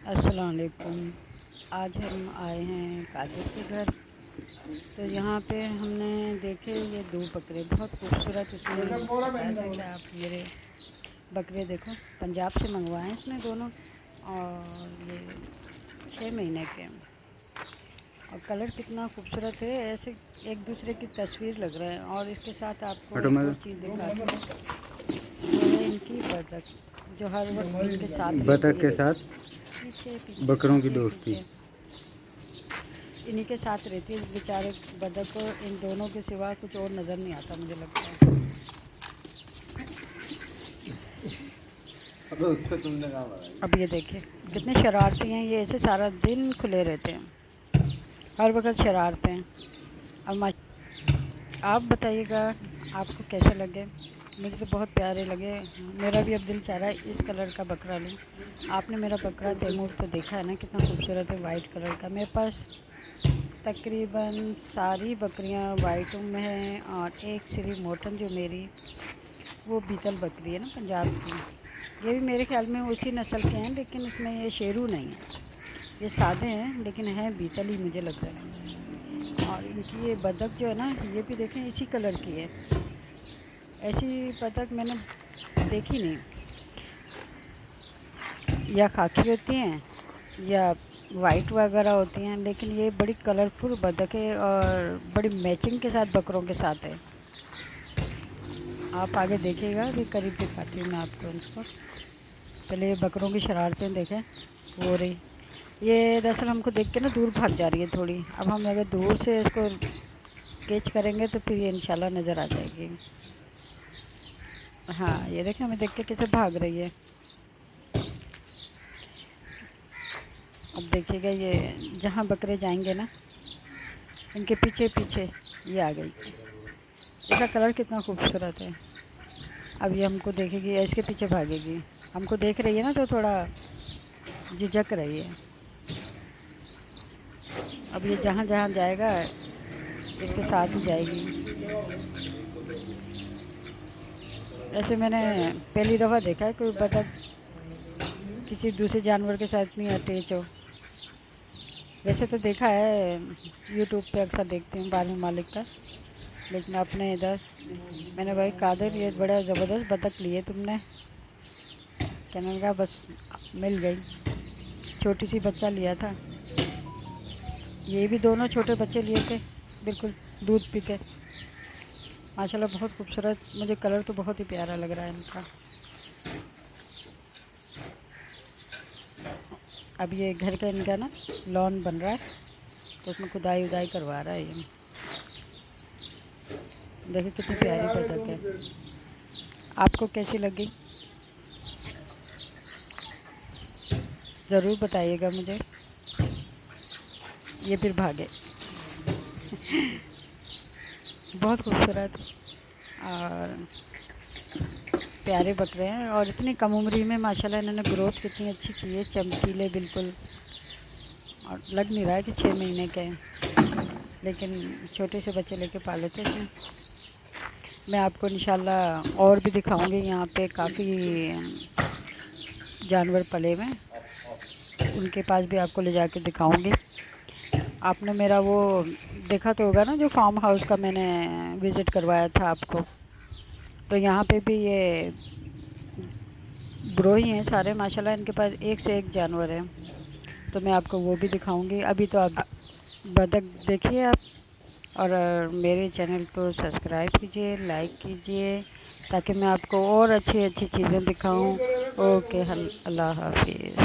अस्सलाम वालेकुम। आज हम आए हैं कादिर के घर। तो यहाँ पे हमने देखे ये 2 बकरे बहुत खूबसूरत। इसमें बताया था कि आप मेरे बकरे देखो, पंजाब से मंगवाए हैं इसने दोनों, और ये 6 महीने के हैं। और कलर कितना खूबसूरत है, ऐसे एक दूसरे की तस्वीर लग रहा है। और इसके साथ आपको एक और चीज़ दिखा दूँ, वो है इनकी बतख, जो हर वक्त इनके साथ बतख रहती के है। साथ पीछे पीछे बकरों की पीछे दोस्ती। पीछे इन्हीं के साथ रहती है। बेचारे बतख को इन दोनों के सिवा कुछ और नज़र नहीं आता, मुझे लगता है। अबे उसको तुमने कहा लगाई? अब ये देखिए कितने शरारती हैं ये, ऐसे सारा दिन खुले रहते हैं, हर वक्त शरारतें। अब आप बताइएगा आपको कैसे लगे। मुझे तो बहुत प्यारे लगे। मेरा भी अब दिल चाह रहा है इस कलर का बकरा लूँ। आपने मेरा बकरा तैमूर तो देखा है ना, कितना खूबसूरत है, वाइट कलर का। मेरे पास तकरीबन सारी बकरियां वाइटों में हैं, और एक श्री मोटन जो मेरी वो बीतल बकरी है ना, पंजाब की। ये भी मेरे ख्याल में उसी नस्ल के हैं, लेकिन इसमें ये शेरू नहीं है, ये सादे हैं, लेकिन हैं बीतल ही मुझे लग रहा है। और इनकी ये बतख जो है ना, ये भी देखें इसी कलर की है। ऐसी बतख मैंने देखी नहीं, या खाकी होती हैं या वाइट वगैरह होती हैं, लेकिन ये बड़ी कलरफुल बतख है और बड़ी मैचिंग के साथ बकरों के साथ है। आप आगे देखिएगा, अभी करीब दिखाती हूँ मैं आपको उसको। पहले ये बकरों की शरारतें देखें, वो रही। ये दरअसल हमको देख के ना दूर भाग जा रही है थोड़ी। अब हम अगर दूर से इसको कैच करेंगे तो फिर ये इंशाल्लाह नज़र आ जाएगी। हाँ, ये देखें हमें देख के कैसे भाग रही है। अब देखिएगा ये जहाँ बकरे जाएंगे ना, इनके पीछे पीछे ये आ गई। इसका कलर कितना खूबसूरत है। अब ये हमको देखेगी, इसके पीछे भागेगी। हमको देख रही है ना, तो थोड़ा झिझक रही है। अब ये जहाँ जहाँ जाएगा इसके साथ ही जाएगी। ऐसे मैंने पहली दफ़ा देखा है कोई बतख किसी दूसरे जानवर के साथ इतनी अटैच हो। वैसे तो देखा है यूट्यूब पे, अक्सर देखती हूँ बारहवीं मालिक का, लेकिन अपने इधर मैंने भाई कादिर ये बड़ा ज़बरदस्त बतख लिए तुमने। कहने लगा बस मिल गई, छोटी सी बच्चा लिया था। ये भी दोनों छोटे बच्चे लिए थे, बिल्कुल दूध पीते। माशाल्लाह बहुत खूबसूरत, मुझे कलर तो बहुत ही प्यारा लग रहा है इनका। अब ये घर का इनका ना लॉन बन रहा है, तो उसमें खुदाई उदाई करवा रहा है ये। देखिए कितनी प्यारी बतख है। आपको कैसी लगी ज़रूर बताइएगा मुझे। ये फिर भागे बहुत खूबसूरत और प्यारे बकरे हैं, और इतनी कम उम्री में माशाल्लाह इन्होंने ग्रोथ कितनी अच्छी की है, चमकीले बिल्कुल। और लग नहीं रहा है कि 6 महीने के हैं, लेकिन छोटे से बच्चे लेके पाले थे इसमें। मैं आपको इंशाल्लाह और भी दिखाऊंगी, यहाँ पे काफ़ी जानवर पले हुए हैं, उनके पास भी आपको ले जाके दिखाऊंगी। आपने मेरा वो देखा तो होगा ना, जो फार्म हाउस का मैंने विज़िट करवाया था आपको। तो यहाँ पे भी ये ग्रो ही हैं सारे माशाल्लाह, इनके पास एक से एक जानवर है। तो मैं आपको वो भी दिखाऊंगी। अभी तो आप बतख देखिए आप, और मेरे चैनल को सब्सक्राइब कीजिए, लाइक कीजिए, ताकि मैं आपको और अच्छी अच्छी चीज़ें दिखाऊं। ओके, अल्लाह हाफिज़।